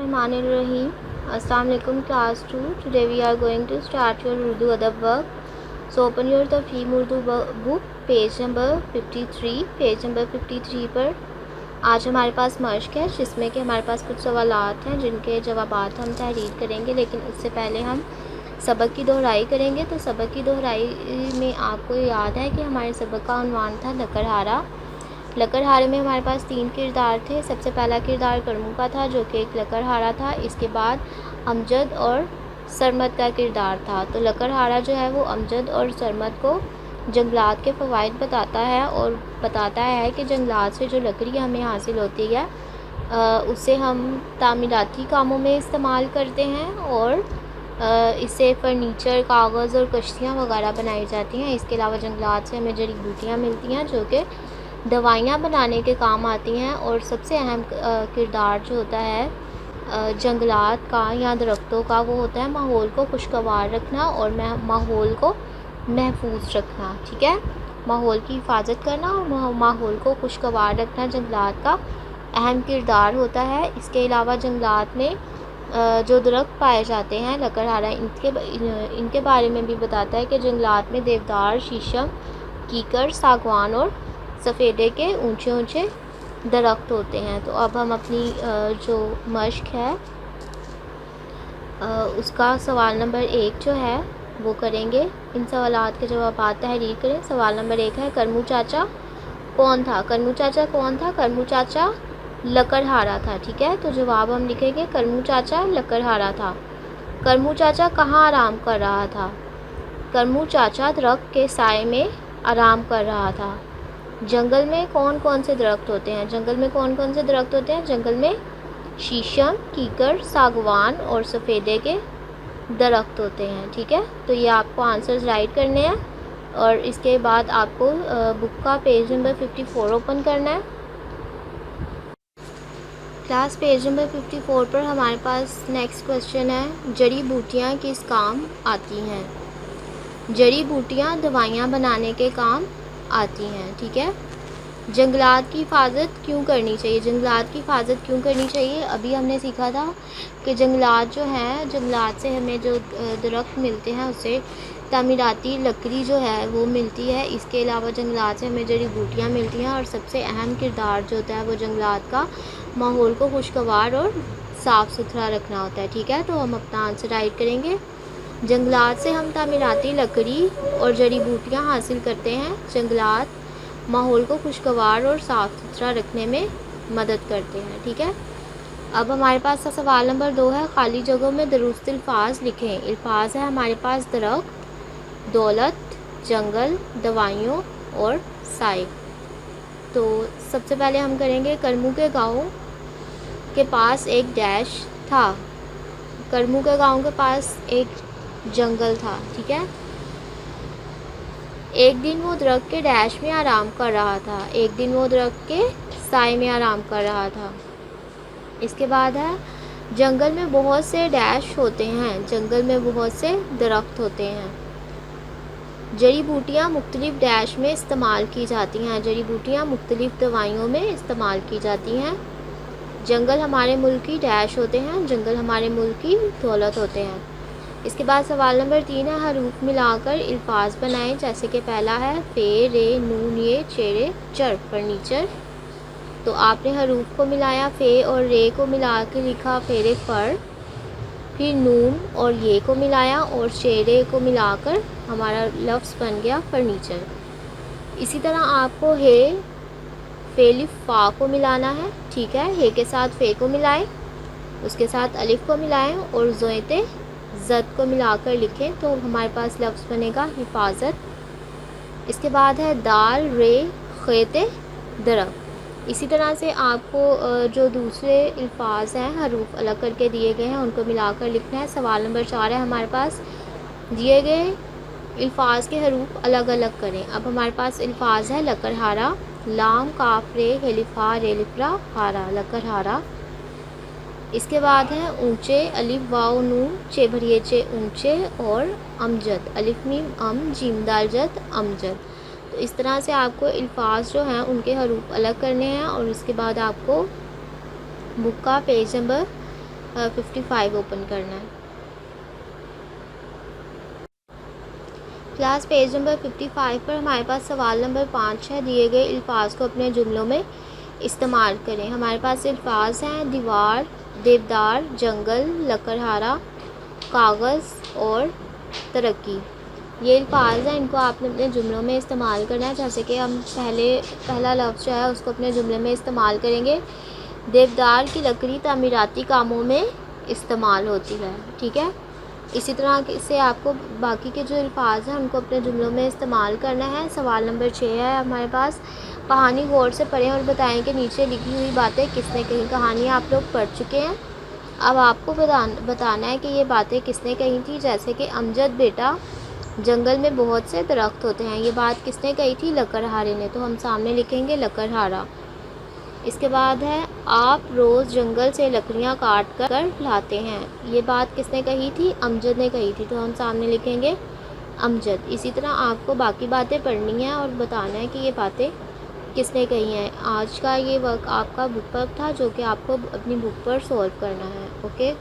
Rahim. Assalamu alaikum class 2. Today we are going to start your Urdu adab work. So open your Tafheem Urdu book page number 53. Page number 53 पर आज हमारे पास मश्क है जिसमें कि हमारे पास कुछ सवालात हैं जिनके जवाबात हम तहरीर करेंगे, लेकिन उससे पहले हम सबक की दोहराई करेंगे। तो सबक की दोहराई में आपको याद है कि हमारे सबक का उन्वान था लकड़हारा। लकड़हारे में हमारे पास 3 किरदार थे। सबसे पहला किरदार करमू का था जो कि एक लकड़हारा था। इसके बाद अमजद और सरमद का किरदार था। तो लकड़हारा जो है वो अमजद और सरमद को जंगलात के फ़वाइद बताता है और बताता है कि जंगलात से जो लकड़ी हमें हासिल होती है उसे हम तामीराती कामों में इस्तेमाल करते हैं और इससे फ़र्नीचर, कागज़ और कश्तियाँ वगैरह बनाई जाती हैं। इसके अलावा जंगलात से हमें जड़ी बूटियाँ मिलती हैं जो कि दवाइयाँ बनाने के काम आती हैं। और सबसे अहम किरदार जो होता है जंगलात का या दरख्तों का वो होता है माहौल को खुशगवार रखना और माहौल को महफूज रखना। ठीक है, माहौल की हिफाजत करना और माहौल को खुशगवार रखना जंगलात का अहम किरदार होता है। इसके अलावा जंगलात में जो दरख्त पाए जाते हैं लकड़हारा इनके बारे में भी बताता है कि जंगलात में देवदार, शीशम, कीकर, सागवान और सफ़ेदे के ऊंचे ऊंचे दरख्त होते हैं। तो अब हम अपनी जो मश्क है उसका सवाल नंबर 1 जो है वो करेंगे। इन सवालात के जवाब तहरीर करें। सवाल नंबर 1 है करमू चाचा कौन था? करमू चाचा कौन था? करमू चाचा लकड़हारा था। ठीक है, तो जवाब हम लिखेंगे करमू चाचा लकड़हारा था। करमू चाचा कहाँ आराम कर रहा था? करमू चाचा दरख्त के साए में आराम कर रहा था। जंगल में कौन कौन से दरख्त होते हैं? जंगल में कौन कौन से दरख्त होते हैं? जंगल में शीशम, कीकर, सागवान और सफ़ेदे के दरख्त होते हैं। ठीक है, तो ये आपको आंसर्स राइट करने हैं और इसके बाद आपको बुक का पेज नंबर 54 ओपन करना है। क्लास पेज नंबर 54 पर हमारे पास नेक्स्ट क्वेश्चन है जड़ी बूटियाँ किस काम आती हैं? जड़ी बूटियाँ दवाइयाँ बनाने के काम आती हैं। ठीक है, जंगलात की हिफाजत क्यों करनी चाहिए? जंगलात की हिफाजत क्यों करनी चाहिए? अभी हमने सीखा था कि जंगलात जो हैं, जंगलात से हमें जो दरख्त मिलते हैं उससे तामीराती लकड़ी जो है वो मिलती है। इसके अलावा जंगलात से हमें जड़ी बूटियाँ मिलती हैं और सबसे अहम किरदार जो होता है वो जंगलात का माहौल को खुशगवार और साफ़ सुथरा रखना होता है। ठीक है, तो हम अपना आंसर राइट करेंगे। जंगलात से हम तामीराती लकड़ी और जड़ी बूटियाँ हासिल करते हैं। जंगलात माहौल को खुशगवार और साफ़ सुथरा रखने में मदद करते हैं। ठीक है, अब हमारे पास सवाल नंबर 2 है खाली जगहों में दुरुस्त अल्फाज लिखें। अल्फाज है हमारे पास दरख्त, दौलत, जंगल, दवाइयों और साए। तो सबसे पहले हम करेंगे करमू के गाँव के पास एक डैश था। करमू के गाँव के पास एक जंगल था। ठीक है, एक दिन वो दरख्त के डैश में आराम कर रहा था। एक दिन वो दरख्त के साए में आराम कर रहा था। इसके बाद है जंगल में बहुत से डैश होते हैं। जंगल में बहुत से दरख्त होते हैं। जड़ी बूटियाँ मुख्तलिफ डैश में इस्तेमाल की जाती हैं। जड़ी बूटियाँ मुख्तलिफ दवाइयों में इस्तेमाल की जाती हैं। जंगल हमारे मुल्क की डैश होते हैं। जंगल हमारे मुल्क की दौलत होते हैं। इसके बाद सवाल नंबर 3 है हरूफ मिलाकर अल्फाज बनाएं। जैसे कि पहला है फे, रे, नून, ये, चेरे, चर, फर्नीचर। तो आपने हरूफ को मिलाया, फे और रे को मिला के लिखा फेरे फर, फिर नून और ये को मिलाया और चेरे को मिलाकर हमारा लफ्ज़ बन गया फर्नीचर। इसी तरह आपको हे, फेलिफ, फ़ा को मिलाना है। ठीक है, हे के साथ फ़े को मिलाएं, उसके साथ अलिफ को मिलाएं और ज़ोयते ज़द को मिलाकर लिखें तो हमारे पास लफ्ज़ बनेगा हिफाजत। इसके बाद है दाल, रे, खेते, दरख्त। इसी तरह से आपको जो दूसरे अल्फाज हैं हरूफ अलग करके दिए गए हैं उनको मिलाकर लिखना है। सवाल नंबर 4 है हमारे पास दिए गए अल्फाज के हरूफ अलग अलग करें। अब हमारे पास अल्फाज है लकड़हारा, लाम, काफ, रे, हेलिफा, रेलिफ्रा, हारा, लकड़हारा। इसके बाद है ऊंचे, अलिफ, वाव, नून, चे भरिए चे, ऊंचे और अमजद, अलिफ मीम अम, जीम दाल जद, अमजद। तो इस तरह से आपको अल्फाज जो हैं उनके हरूफ अलग करने हैं और उसके बाद आपको बुक का पेज नंबर 55 ओपन करना है। क्लास पेज नंबर 55 पर हमारे पास सवाल नंबर 5 है। दिए गए अल्फाज को अपने जुमलों में इस्तेमाल करें। हमारे पास अल्फाज हैं दीवार, देवदार, जंगल, लकड़हारा, कागज़ और तरक्की। ये अल्फाज हैं, इनको आपने अपने जुमलों में इस्तेमाल करना है। जैसे कि हम पहला लफ्ज़ जो है उसको अपने जुमले में इस्तेमाल करेंगे। देवदार की लकड़ी तामीराती कामों में इस्तेमाल होती है, ठीक है। इसी तरह से आपको बाकी के जो अल्फाज हैं उनको अपने जुमलों में इस्तेमाल करना है। सवाल नंबर 6 है हमारे पास। कहानी गौर से पढ़ें और बताएं कि नीचे लिखी हुई बातें किसने कही। कहानी आप लोग पढ़ चुके हैं, अब आपको बताना है कि ये बातें किसने कही थी। जैसे कि अमजद बेटा, जंगल में बहुत से दरख्त होते हैं, ये बात किसने कही थी? लकड़हारे ने। तो हम सामने लिखेंगे लकड़हारा। इसके बाद है आप रोज़ जंगल से लकड़ियाँ काट कर लाते हैं, ये बात किसने कही थी? अमजद ने कही थी। तो हम सामने लिखेंगे अमजद। इसी तरह आपको बाकी बातें पढ़नी है और बताना है कि ये बातें किसने कही हैं। आज का ये वर्क आपका बुक पर था जो कि आपको अपनी बुक पर सॉल्व करना है। ओके।